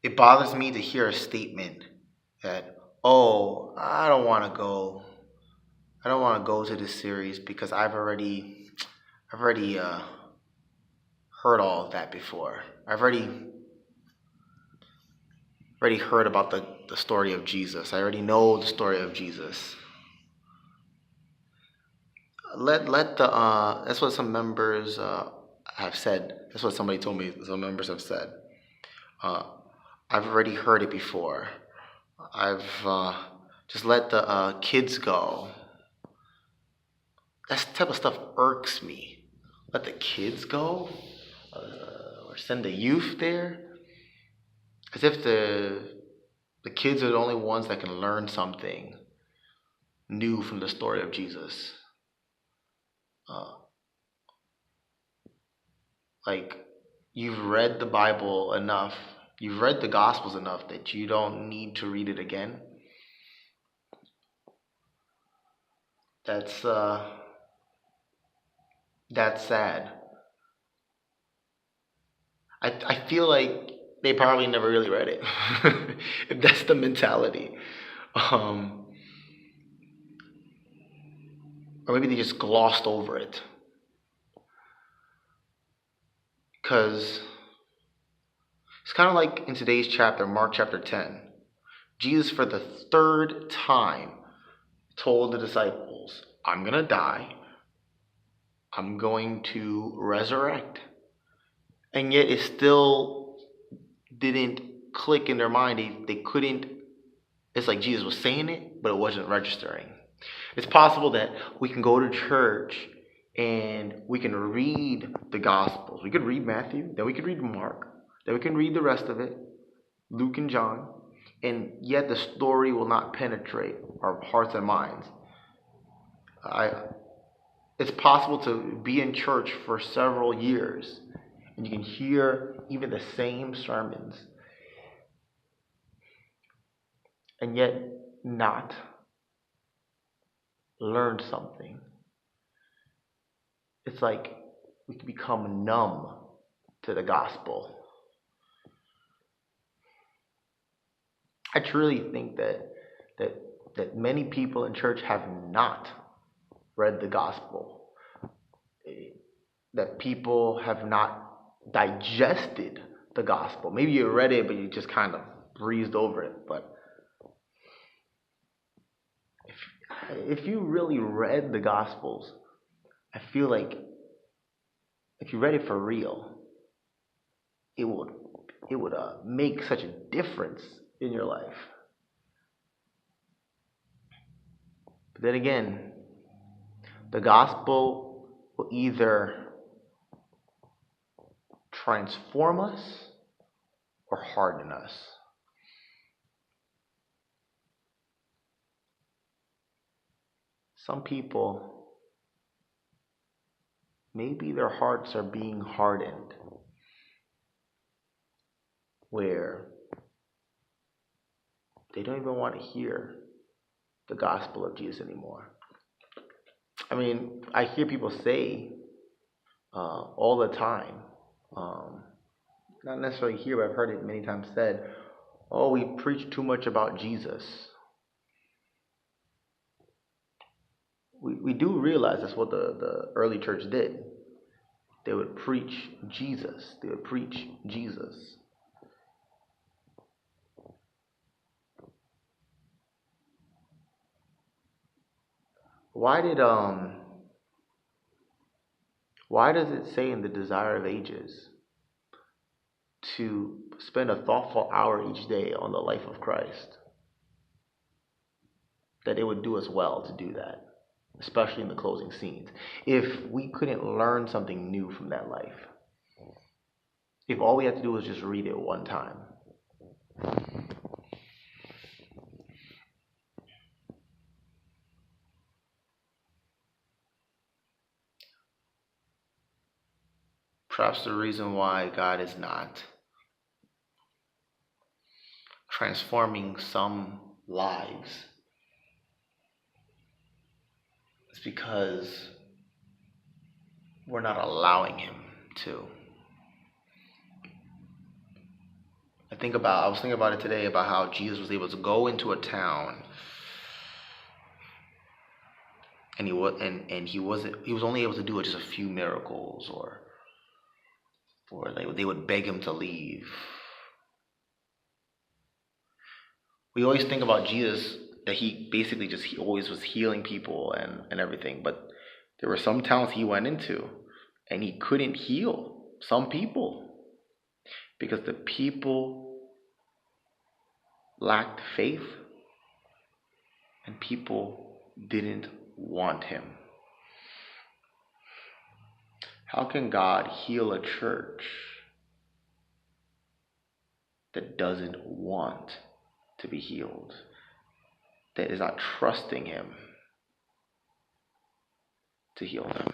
It bothers me to hear a statement that, oh, I don't want to go. I don't want to go to this series because I've already heard all of that before. I've already heard about the story of Jesus. I already know the story of Jesus. Let the That's what some members have said. That's what somebody told me. Some members have said. Uh, I've already heard it before. I've Just let the kids go. That type of stuff irks me. Let the kids go, or send the youth there, as if the kids are the only ones that can learn something new from the story of Jesus. Uh, like you've read the Bible enough, you've read the Gospels enough that you don't need to read it again. That's sad. I feel like they probably never really read it. If that's the mentality. Um, or maybe they just glossed over it. Because it's kind of like in today's chapter, Mark chapter 10. Jesus, for the third time, told the disciples, I'm going to die. I'm going to resurrect. And yet it still didn't click in their mind. They couldn't. It's like Jesus was saying it, but it wasn't registering. It's possible that we can go to church and we can read the Gospels. We could read Matthew, then we could read Mark, then we can read the rest of it, Luke and John, and yet the story will not penetrate our hearts and minds. It's possible to be in church for several years and you can hear even the same sermons and yet not learn something. It's like we can become numb to the gospel. I truly think that many people in church have not read the gospel. That people have not digested the gospel. Maybe you read it, but you just kind of breezed over it. But if you really read the gospels, I feel like if you read it for real, it would make such a difference in your life. But then again, the gospel will either transform us or harden us. Some people, maybe their hearts are being hardened, where they don't even want to hear the gospel of Jesus anymore. I mean, I hear people say all the time, not necessarily here, but I've heard it many times said, oh, we preach too much about Jesus. We do realize that's what the early church did. They would preach Jesus. They would preach Jesus. Why does it say in the Desire of Ages to spend a thoughtful hour each day on the life of Christ? That it would do us well to do that, especially in the closing scenes. If we couldn't learn something new from that life, if all we had to do was just read it one time. Perhaps the reason why God is not transforming some lives is because we're not allowing Him to. I was thinking about it today about how Jesus was able to go into a town, and he was only able to do just a few miracles, or they would beg him to leave. We always think about Jesus that he always was healing people and everything, but there were some towns he went into and he couldn't heal some people because the people lacked faith and people didn't want him. How can God heal a church that doesn't want to be healed, that is not trusting him to heal them?